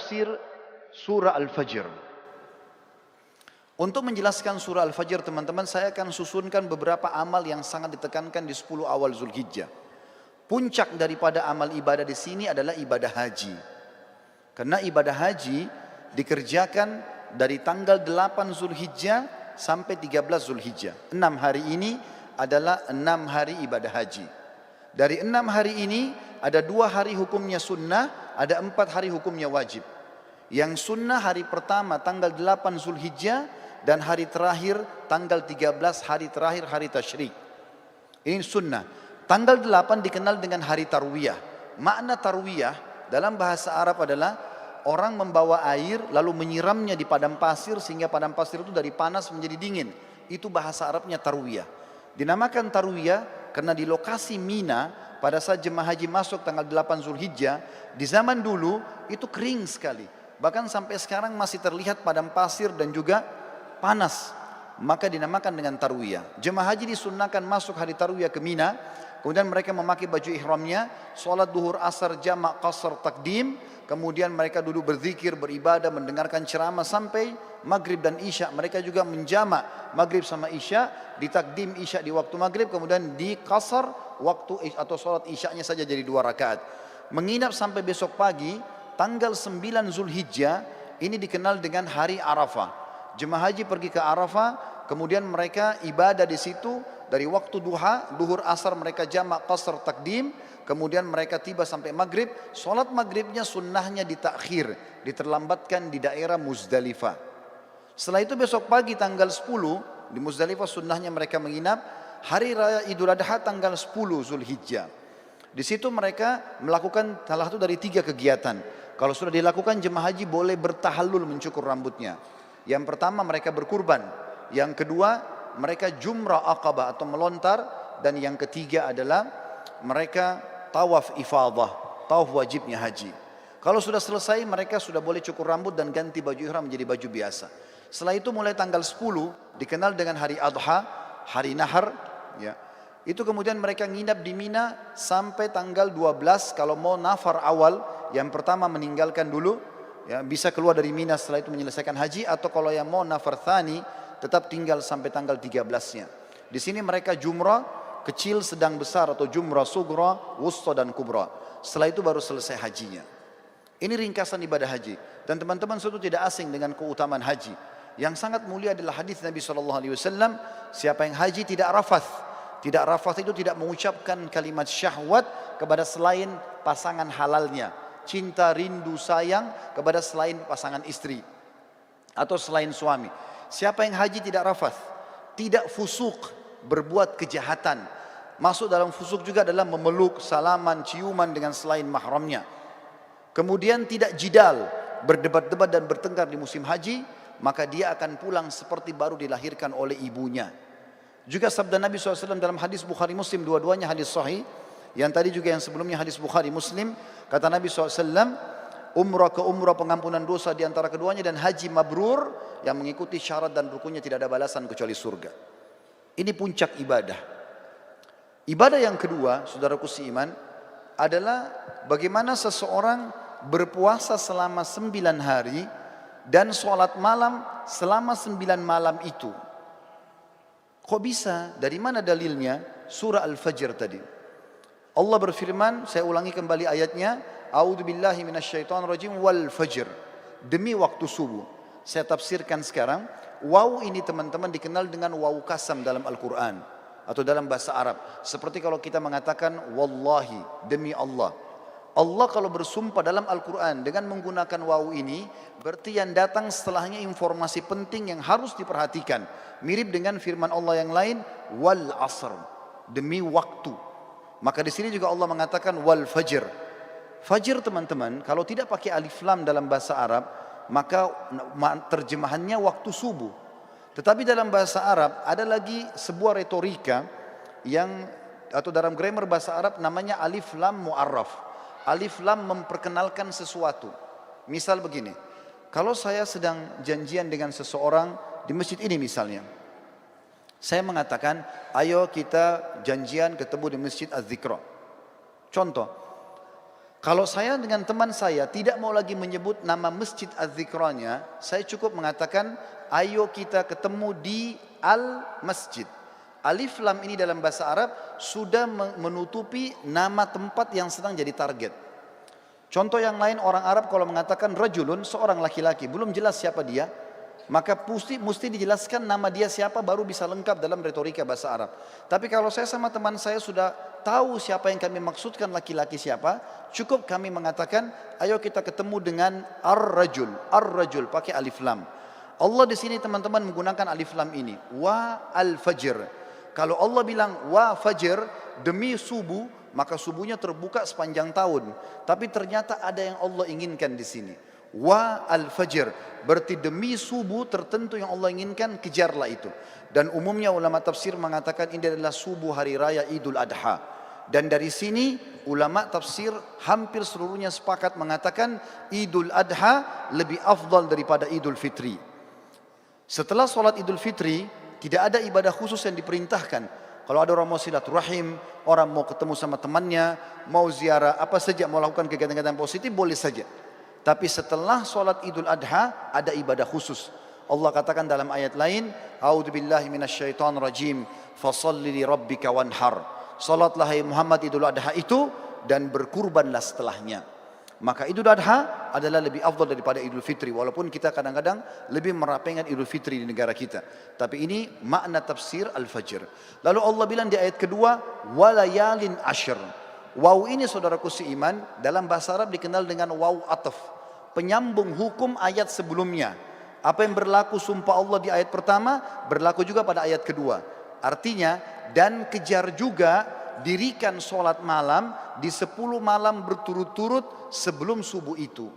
tafsir surah Al-Fajr. Untuk menjelaskan surah Al-Fajr teman-teman, saya akan susunkan beberapa amal yang sangat ditekankan di 10 awal Zulhijjah. Puncak daripada amal ibadah di sini adalah ibadah haji. Karena ibadah haji dikerjakan dari tanggal 8 Zulhijjah sampai 13 Zulhijjah. 6 hari ini adalah 6 hari ibadah haji. Dari 6 hari ini ada 2 hari hukumnya sunnah, ada 4 hari hukumnya wajib. Yang sunnah hari pertama tanggal 8 Zulhijjah dan hari terakhir tanggal 13 hari terakhir hari tasyrik. Ini sunnah. Tanggal 8 dikenal dengan hari tarwiyah. Makna tarwiyah dalam bahasa Arab adalah orang membawa air lalu menyiramnya di padang pasir sehingga padang pasir itu dari panas menjadi dingin. Itu bahasa Arabnya tarwiyah. Dinamakan tarwiyah karena di lokasi Mina pada saat jemaah haji masuk tanggal 8 Zulhijjah, di zaman dulu itu kering sekali. Bahkan sampai sekarang masih terlihat padang pasir dan juga panas. Maka dinamakan dengan tarwiyah. Jemaah haji disunnahkan masuk hari tarwiyah ke Mina. Kemudian mereka memakai baju ihramnya, sholat duhur asar jamak qasar takdim. Kemudian mereka duduk berzikir, beribadah, mendengarkan ceramah sampai maghrib dan isya. Mereka juga menjamak maghrib sama isya, ditakdim isya di waktu maghrib, kemudian di qasar waktu atau sholat isyanya saja jadi 2 rakaat. Menginap sampai besok pagi, tanggal 9 Zulhijjah, ini dikenal dengan hari Arafah. Jemaah haji pergi ke Arafah, kemudian mereka ibadah di situ dari waktu duha, duhur asar mereka jamak qasar takdim, kemudian mereka tiba sampai maghrib. Solat maghribnya sunnahnya ditakhir, diterlambatkan di daerah Muzdalifah. Setelah itu besok pagi tanggal 10 di Muzdalifah sunnahnya mereka menginap. Hari raya Idul Adha tanggal 10 Zulhijjah. Di situ mereka melakukan salah satu dari 3 kegiatan. Kalau sudah dilakukan jemaah haji boleh bertahallul mencukur rambutnya. Yang pertama mereka berkurban, yang kedua mereka jumrah aqabah atau melontar, dan yang ketiga adalah mereka tawaf ifadah, tawaf wajibnya haji. Kalau sudah selesai mereka sudah boleh cukur rambut dan ganti baju ihram menjadi baju biasa. Setelah itu mulai tanggal 10 dikenal dengan hari Adha, hari Nahar, ya. Itu kemudian mereka nginap di Mina sampai tanggal 12. Kalau mau nafar awal, yang pertama meninggalkan dulu, ya, bisa keluar dari Mina setelah itu menyelesaikan haji, atau kalau yang mau nafar thani tetap tinggal sampai tanggal 13-nya. Di sini mereka jumrah kecil, sedang, besar, atau jumrah sugra, wusta dan kubra. Setelah itu baru selesai hajinya. Ini ringkasan ibadah haji. Dan teman-teman suatu tidak asing dengan keutamaan haji. Yang sangat mulia adalah hadis Nabi SAW, siapa yang haji tidak rafath. Tidak rafath itu tidak mengucapkan kalimat syahwat kepada selain pasangan halalnya. Cinta, rindu, sayang kepada selain pasangan istri atau selain suami. Siapa yang haji tidak rafath, tidak fusuk, berbuat kejahatan. Masuk dalam fusuk juga adalah memeluk, salaman, ciuman dengan selain mahramnya. Kemudian tidak jidal, berdebat-debat dan bertengkar di musim haji, maka dia akan pulang seperti baru dilahirkan oleh ibunya. Juga sabda Nabi SAW dalam hadis Bukhari Muslim, dua-duanya hadis sahih. Yang tadi juga yang sebelumnya hadis Bukhari Muslim, kata Nabi SAW, umrah ke umrah pengampunan dosa di antara keduanya, dan haji mabrur yang mengikuti syarat dan rukunnya tidak ada balasan kecuali surga. Ini puncak ibadah. Ibadah yang kedua, saudaraku seiman, adalah bagaimana seseorang berpuasa selama 9 hari dan sholat malam selama 9 malam itu. Kok bisa? Dari mana dalilnya? Surah Al-Fajr tadi. Allah berfirman, saya ulangi kembali ayatnya, A'udzubillahi minasyaitonirrajim wal fajr. Demi waktu subuh. Saya tafsirkan sekarang. Waw ini teman-teman dikenal dengan waw kasam dalam Al-Quran atau dalam bahasa Arab. Seperti kalau kita mengatakan wallahi, demi Allah. Allah kalau bersumpah dalam Al-Quran dengan menggunakan waw ini, berarti yang datang setelahnya informasi penting yang harus diperhatikan. Mirip dengan firman Allah yang lain, wal asr, demi waktu. Maka di sini juga Allah mengatakan wal fajr. Fajr teman-teman, kalau tidak pakai alif lam dalam bahasa Arab, maka terjemahannya waktu subuh. Tetapi dalam bahasa Arab ada lagi sebuah retorika yang, atau dalam grammar bahasa Arab namanya alif lam mu'arraf. Alif lam memperkenalkan sesuatu. Misal begini, kalau saya sedang janjian dengan seseorang di masjid ini misalnya, saya mengatakan, ayo kita janjian ketemu di masjid Az-Zikra. Contoh, Kalau saya dengan teman saya tidak mau lagi menyebut nama masjid Az-Zikranya, saya cukup mengatakan, ayo kita ketemu di Al-Masjid. Alif lam ini dalam bahasa Arab sudah menutupi nama tempat yang sedang jadi target. Contoh yang lain, orang Arab kalau mengatakan rajulun, seorang laki-laki, belum jelas siapa dia, maka mesti dijelaskan nama dia siapa baru bisa lengkap dalam retorika bahasa Arab. Tapi kalau saya sama teman saya sudah tahu siapa yang kami maksudkan laki-laki siapa, cukup kami mengatakan ayo kita ketemu dengan ar-rajul. Ar-rajul pakai alif lam. Allah di sini teman-teman menggunakan alif lam ini, wa al-fajr. Kalau Allah bilang wa fajr, demi subuh, maka subuhnya terbuka sepanjang tahun. Tapi ternyata ada yang Allah inginkan di sini. Wa al-fajr, berarti demi subuh tertentu yang Allah inginkan, kejarlah itu. Dan umumnya ulama tafsir mengatakan ini adalah subuh hari raya Idul Adha. Dan dari sini ulama tafsir hampir seluruhnya sepakat mengatakan Idul Adha lebih afdal daripada Idul Fitri. Setelah sholat Idul Fitri tidak ada ibadah khusus yang diperintahkan. Kalau ada orang mau silaturahim, orang mau ketemu sama temannya, mau ziarah, apa saja, mau lakukan kegiatan-kegiatan positif, boleh saja. Tapi setelah sholat Idul Adha ada ibadah khusus. Allah katakan dalam ayat lain, A'udzubillahi minasyaitonir rajim, fasholli li rabbika wanhar. Salatlah hai Muhammad Idul Adha itu dan berkurbanlah setelahnya. Maka Idul Adha adalah lebih afdal daripada Idul Fitri, walaupun kita kadang-kadang lebih merapengan Idul Fitri di negara kita. Tapi ini makna tafsir Al-Fajr. Lalu Allah bilang di ayat kedua, walayalin ashr. Waw ini saudaraku seiman dalam bahasa Arab dikenal dengan waw ataf, penyambung hukum ayat sebelumnya. Apa yang berlaku sumpah Allah di ayat pertama berlaku juga pada ayat kedua. Artinya, dan kejar juga dirikan sholat malam di 10 malam berturut-turut sebelum subuh itu.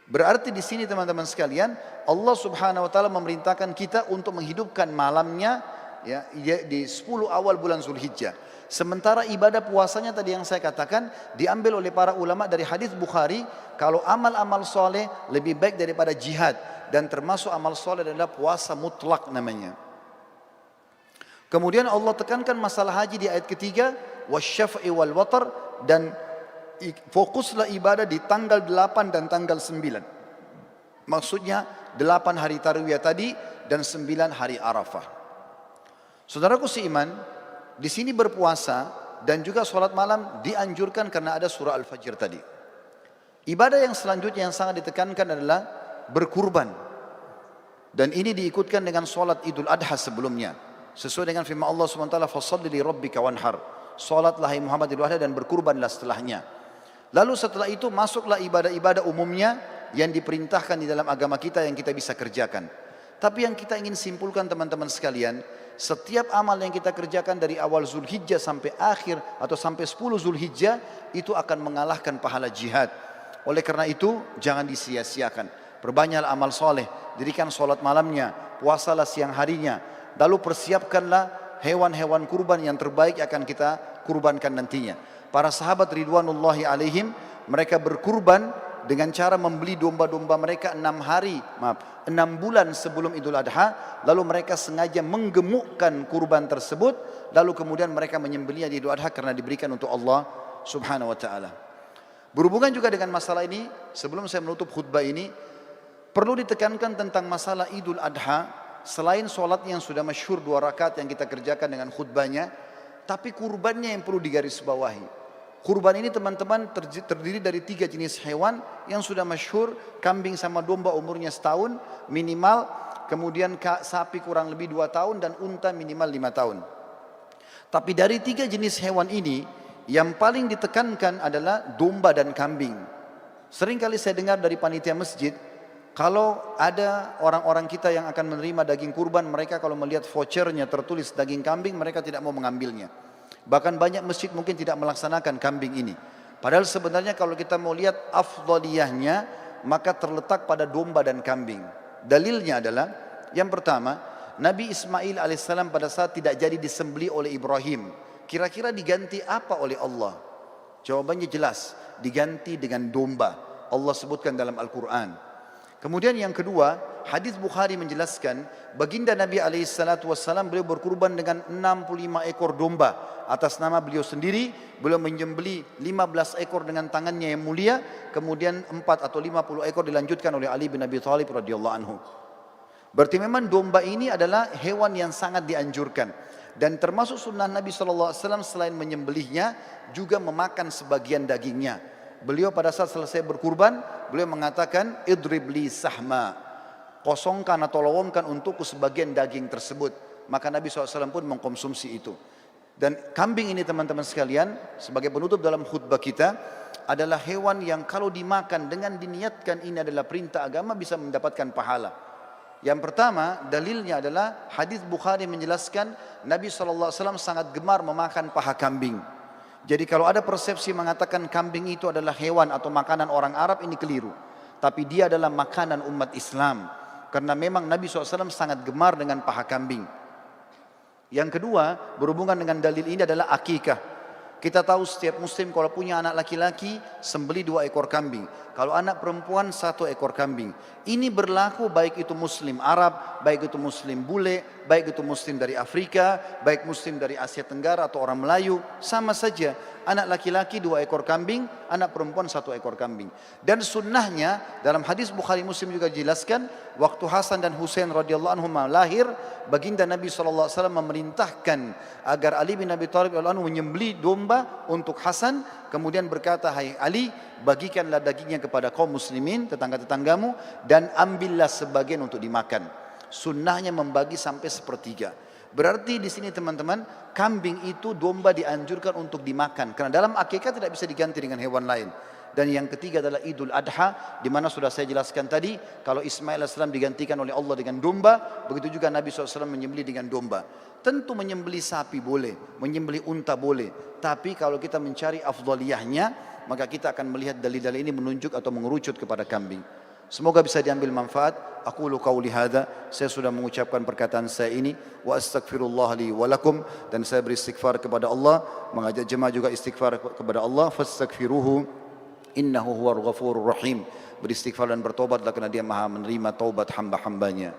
Berarti di sini teman-teman sekalian, Allah Subhanahu wa taala memerintahkan kita untuk menghidupkan malamnya ya di 10 awal bulan Zulhijjah. Sementara ibadah puasanya tadi yang saya katakan diambil oleh para ulama dari hadis Bukhari, kalau amal-amal soleh lebih baik daripada jihad, dan termasuk amal soleh adalah puasa mutlak namanya. Kemudian Allah tekankan masalah haji di ayat ketiga, wasyaf'i wal watar, dan fokuslah ibadah di tanggal 8 dan tanggal 9. Maksudnya 8 hari tarwiyah tadi dan 9 hari Arafah. Saudaraku seiman, di sini berpuasa dan juga sholat malam dianjurkan karena ada surah Al-Fajr tadi. Ibadah yang selanjutnya yang sangat ditekankan adalah berkurban. Dan ini diikutkan dengan sholat Idul Adha sebelumnya. Sesuai dengan firman Allah SWT, fasholli li rabbika wanhar. Sholatlah hai Muhammad Idul Adha dan berkurbanlah setelahnya. Lalu setelah itu masuklah ibadah-ibadah umumnya yang diperintahkan di dalam agama kita yang kita bisa kerjakan. Tapi yang kita ingin simpulkan teman-teman sekalian, setiap amal yang kita kerjakan dari awal Zulhijjah sampai akhir atau sampai 10 Zulhijjah itu akan mengalahkan pahala jihad. Oleh karena itu jangan disia-siakan. Perbanyaklah amal soleh, dirikan sholat malamnya, puasalah siang harinya. Lalu persiapkanlah hewan-hewan kurban yang terbaik akan kita kurbankan nantinya. Para sahabat ridwanullahi alaihim, mereka berkurban dengan cara membeli domba-domba mereka 6 bulan sebelum Idul Adha. Lalu mereka sengaja menggemukkan kurban tersebut, lalu kemudian mereka menyembelihnya di Idul Adha karena diberikan untuk Allah Subhanahu wa taala. Berhubungan juga dengan masalah ini, sebelum saya menutup khutbah ini, perlu ditekankan tentang masalah Idul Adha. Selain sholat yang sudah masyhur 2 rakaat yang kita kerjakan dengan khutbahnya, tapi kurbannya yang perlu digarisbawahi. Kurban ini teman-teman terdiri dari 3 jenis hewan yang sudah masyhur, kambing sama domba umurnya setahun minimal, kemudian sapi kurang lebih 2 tahun dan unta minimal 5 tahun. Tapi dari 3 jenis hewan ini yang paling ditekankan adalah domba dan kambing. Sering kali saya dengar dari panitia masjid, kalau ada orang-orang kita yang akan menerima daging kurban, mereka kalau melihat vouchernya tertulis daging kambing, mereka tidak mau mengambilnya. Bahkan banyak masjid mungkin tidak melaksanakan kambing ini. Padahal sebenarnya kalau kita mau lihat afdaliyahnya, maka terletak pada domba dan kambing. Dalilnya adalah, yang pertama, Nabi Ismail alaihissalam pada saat tidak jadi disembelih oleh Ibrahim, kira-kira diganti apa oleh Allah? Jawabannya jelas, diganti dengan domba. Allah sebutkan dalam Al-Quran. Kemudian yang kedua, hadis Bukhari menjelaskan baginda Nabi SAW beliau berkurban dengan 65 ekor domba atas nama beliau sendiri. Beliau menyembelih 15 ekor dengan tangannya yang mulia, kemudian 4 atau 50 ekor dilanjutkan oleh Ali bin Abi Thalib radhiyallahu anhu. Berarti memang domba ini adalah hewan yang sangat dianjurkan, dan termasuk sunnah Nabi SAW selain menyembelihnya juga memakan sebagian dagingnya. Beliau pada saat selesai berkurban, beliau mengatakan, idrib li sahma, kosongkan atau lowongkan untukku sebagian daging tersebut. Maka Nabi SAW pun mengkonsumsi itu. Dan kambing ini teman-teman sekalian, sebagai penutup dalam khutbah kita, adalah hewan yang kalau dimakan dengan diniatkan ini adalah perintah agama bisa mendapatkan pahala. Yang pertama, dalilnya adalah hadis Bukhari menjelaskan Nabi SAW sangat gemar memakan paha kambing. Jadi kalau ada persepsi mengatakan kambing itu adalah hewan atau makanan orang Arab, ini keliru. Tapi dia adalah makanan umat Islam. Karena memang Nabi SAW sangat gemar dengan paha kambing. Yang kedua, berhubungan dengan dalil ini adalah akikah. Kita tahu setiap muslim kalau punya anak laki-laki, sembelih 2 ekor kambing. Kalau anak perempuan 1 ekor kambing. Ini berlaku baik itu muslim Arab, baik itu muslim bule, baik itu muslim dari Afrika, baik muslim dari Asia Tenggara atau orang Melayu. Sama saja, anak laki-laki 2 ekor kambing, anak perempuan 1 ekor kambing. Dan sunnahnya dalam hadis Bukhari Muslim juga dijelaskan, waktu Hasan dan Husain radhiyallahu anhum lahir, baginda Nabi SAW memerintahkan agar Ali bin Abi Thalib radhiyallahu anhu menyembelih domba untuk Hasan. Kemudian berkata, hai Ali, bagikanlah dagingnya kepada kaum muslimin, tetangga-tetanggamu, dan ambillah sebagian untuk dimakan. Sunnahnya membagi sampai 1/3. Berarti di sini teman-teman, kambing itu domba dianjurkan untuk dimakan. Karena dalam akikah tidak bisa diganti dengan hewan lain. Dan yang ketiga adalah Idul Adha, di mana sudah saya jelaskan tadi, kalau Ismail AS digantikan oleh Allah dengan domba, begitu juga Nabi SAW menyembelih dengan domba. Tentu menyembelih sapi boleh, menyembelih unta boleh. Tapi kalau kita mencari afdaliyahnya, maka kita akan melihat dalil-dalil ini menunjuk atau mengerucut kepada kambing. Semoga bisa diambil manfaat. Aqulu qauli hadza, saya sudah mengucapkan perkataan saya ini, wa astaghfirullah li wa lakum, dan saya beristighfar kepada Allah, mengajak jemaah juga istighfar kepada Allah, fastaghfiruhu innahu huwal ghafurur rahim. Beristighfar dan bertobatlah karena dia Maha menerima taubat hamba-hambanya.